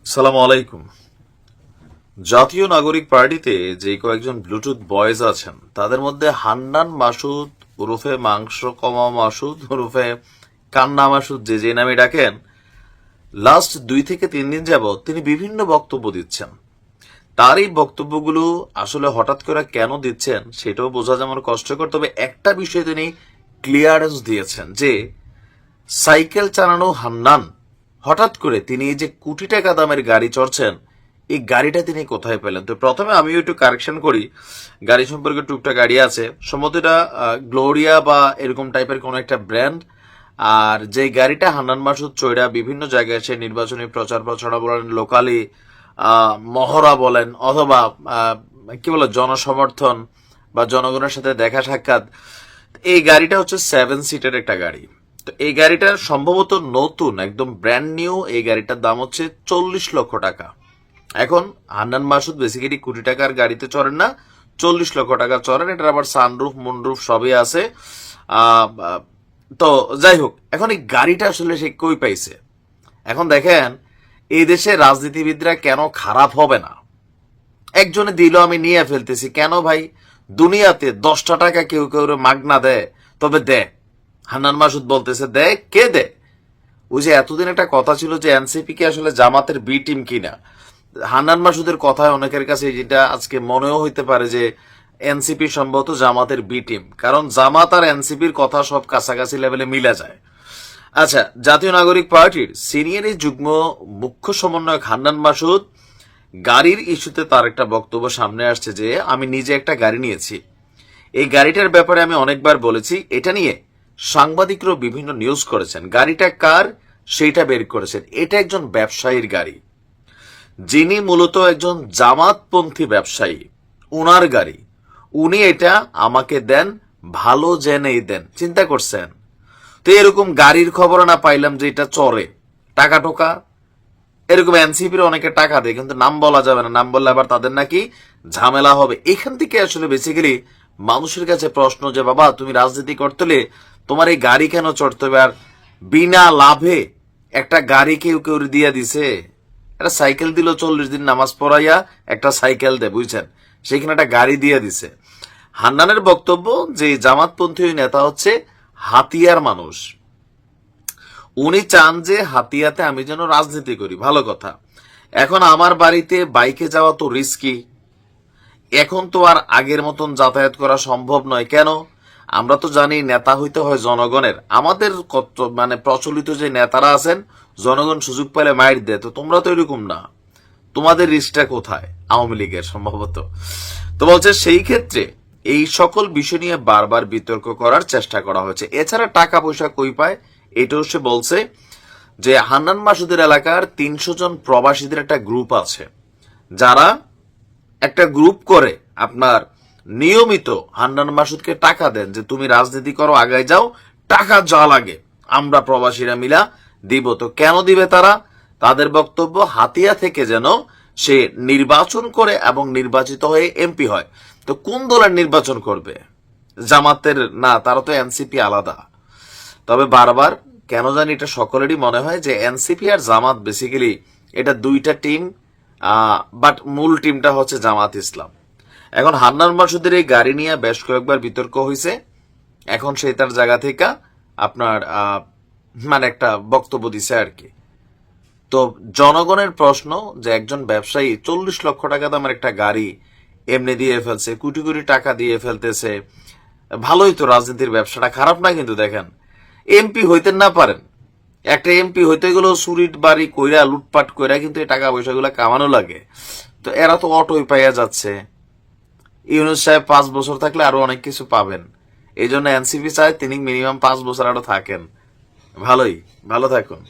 সালাম আলাইকুম। জাতীয় নাগরিক পার্টিতে যে কয়েকজন ব্লুটুথ বয়েজ আছেন তাদের মধ্যে হান্নান মাসুদ ওরফে মাংস কমা মাসুদ ওরফে কান্না মাসুদ যে নামে ডাকেন, লাস্ট 2 থেকে 3 দিন যাবৎ তিনি বিভিন্ন বক্তব্য দিচ্ছেন। তার এই বক্তব্যগুলো আসলে হঠাৎ করে কেন দিচ্ছেন সেটাও বোঝা যেমন কষ্টকর, তবে একটা বিষয় তিনি ক্লিয়ারেন্স দিয়েছেন যে সাইকেল চালানো হান্নান হঠাৎ করে তিনি এই যে কোটি টাকা দামের গাড়ি চড়ছেন, এই গাড়িটা তিনি কোথায় পেলেন। তো প্রথমে আমিও একটু কারেকশন করি, গাড়ি সম্পর্কে টুকটাক গাড়ি আছে, সম্ভবত এটা গ্লোরিয়া বা এরকম টাইপের কোন একটা ব্র্যান্ড। আর যে গাড়িটা হান্নান মাসুদ চৈরা বিভিন্ন জায়গায় সে নির্বাচনী প্রচার প্রচারণা বলেন, লোকালি মহড়া বলেন, অথবা কি বলে জনসমর্থন বা জনগণের সাথে দেখা সাক্ষাৎ, এই গাড়িটা হচ্ছে 7 সিটের একটা গাড়ি। তো এই গাড়িটা সম্ভবত নতুন, একদম ব্র্যান্ড নিউ। এই গাড়িটার দাম হচ্ছে 40 লক্ষ টাকা। এখন হান্নান মাসুদ বেসিক্যালি কোটি টাকার গাড়িতে চড়েন না, 40 লক্ষ টাকা চড়েন। এটার আবার সানরুফ মুনরুফ সবই আছে। তো যাই হোক, এখন এই গাড়িটা আসলে সে কই পাইছে। এখন দেখেন, এই দেশে রাজনীতিবিদরা কেন খারাপ হবে না। একজনে দিল আমি নিয়ে ফেলতেছি, কেন ভাই? দুনিয়াতে 10টা টাকা কেউ কেউ মাগনা দেয়, তবে দেয়। হান্নান মাসুদ বলতেছে দেয়, কে দেয়? ওই যে এতদিন একটা কথা ছিল যে এনসিপি কি আসলে জামাতের বি টিম কিনা। হান্নান মাসুদের কথায় অনেকের কাছে যেটা আজকে মনেও হইতে পারে যে এনসিপি সম্ভবত জামাতের বি টিম, কারণ জামাত আর এনসিপির কথা সব কাছাকাছি লেভেলে মিলা যায়। আচ্ছা, জাতীয় নাগরিক পার্টির সিনিয়র এই যুগ্ম মুখ্য সমন্বয়ক হান্নান মাসুদ গাড়ির ইস্যুতে তার একটা বক্তব্য সামনে আসছে যে আমি নিজে একটা গাড়ি নিয়েছি, এই গাড়িটার ব্যাপারে আমি অনেকবার বলেছি। এটা নিয়ে সাংবাদিকরাও বিভিন্ন নিউজ করেছেন। গাড়িটা কার সেইটা বের করেছেন। এটা একজন ব্যবসায়ীর গাড়ি, যিনি মূলত একজন জামাতপন্থী ব্যবসায়ী, উনার গাড়ি। উনি এটা আমাকে দেন, ভালো জেনেই দেন। চিন্তা করছেন? তো এরকম গাড়ির খবর না পাইলাম যে এটা চড়ে টাকা টোকা। এরকম এনসিপির অনেকে টাকা দেয়, কিন্তু নাম বলা যাবে না, নাম বললে আবার তাদের নাকি ঝামেলা হবে। এখান থেকে আসলে বেসিক্যালি মানুষের কাছে প্রশ্ন যে বাবা, তুমি রাজনীতি করতে হলে তোমার এই গাড়ি কেন চড়তে হবে? আর বিনা লাভে একটা গাড়ি কেউ কেউ দিয়ে দিছে। একটা সাইকেল দিল, 40 দিন নামাজ পড়াইয়া একটা সাইকেল দে, বুঝছেন, সেখানে একটা গাড়ি দিয়ে দিছে। হান্নানের বক্তব্য যে জামাতপন্থী নেতা হচ্ছে হাতিয়ার মানুষ, উনি চান যে হাতিয়াতে আমি যেন রাজনীতি করি। ভালো কথা। এখন আমার বাড়িতে বাইকে যাওয়া তো রিস্কি, এখন তো আর আগের মতন যাতায়াত করা সম্ভব নয়। কেন? আমরা তো জানি নেতা হইতে হয় জনগণের। আমাদের কত মানে প্রচলিত যে নেতারা আছেন, জনগণ সুযোগ পেলে মাইর দেয়। তো তোমরা তো এরকম না, তোমাদের রিস্কটা কোথায়? আওয়ামী লীগের সম্ভবত। তো বলছে সেই ক্ষেত্রে এই সকল বিষয় নিয়ে বারবার বিতর্ক করার চেষ্টা করা হয়েছে। এছাড়া টাকা পয়সা কই পায় এটাও সে বলছে যে হান্নান মাসুদের এলাকার 300 জন প্রবাসীদের একটা গ্রুপ আছে, যারা একটা গ্রুপ করে আপনার নিয়মিত হান্নান মাসুদকে টাকা দেন যে তুমি রাজনীতি করো, আগায় যাও, টাকা যা লাগে আমরা প্রবাসীরা মিলা দিব। তো কেন দিবে তারা? তাদের বক্তব্য হাতিয়া থেকে যেন সে নির্বাচন করে এবং নির্বাচিত হয়ে এমপি হয়। তো কোন দলের নির্বাচন করবে? জামাতের না, তারা তো এনসিপি আলাদা। তবে বারবার কেন জানি এটা সকলেরই মনে হয় যে এনসিপি আর জামাত বেসিক্যালি এটা দুইটা টিম, বাট মূল টিমটা হচ্ছে জামাত ইসলাম। এখন হান্নান মাসুদের এই গাড়ি নিয়ে বেশ কয়েকবার বিতর্ক হয়েছে। এখন সে তার জায়গা থেকে আপনার মানে একটা বক্তব্য দিছে আর কি। তো জনগণের প্রশ্ন যে একজন ব্যবসায়ী 40 লক্ষ টাকা দামের একটা গাড়ি এমনি দিয়ে ফেলছে, কোটি কোটি টাকা দিয়ে ফেলতেছে। ভালোই তো, রাজনীতির ব্যবসাটা খারাপ না। কিন্তু দেখেন, এমপি হইতে না পারেন, একটা এমপি হইতে গেলেও চুরিট বাড়ি কইরা লুটপাট কইরা কিন্তু এই টাকা পয়সাগুলো কামানো লাগে। তো এরা তো অটোই পাইয়া যাচ্ছে। ইউনূস সাহেব 5 বছর থাকলে আরো অনেক কিছু পাবেন। এই জন্য এনসিপি চায় তিনি মিনিমাম 5 বছর আরো থাকেন। ভালোই, ভালো থাকুন।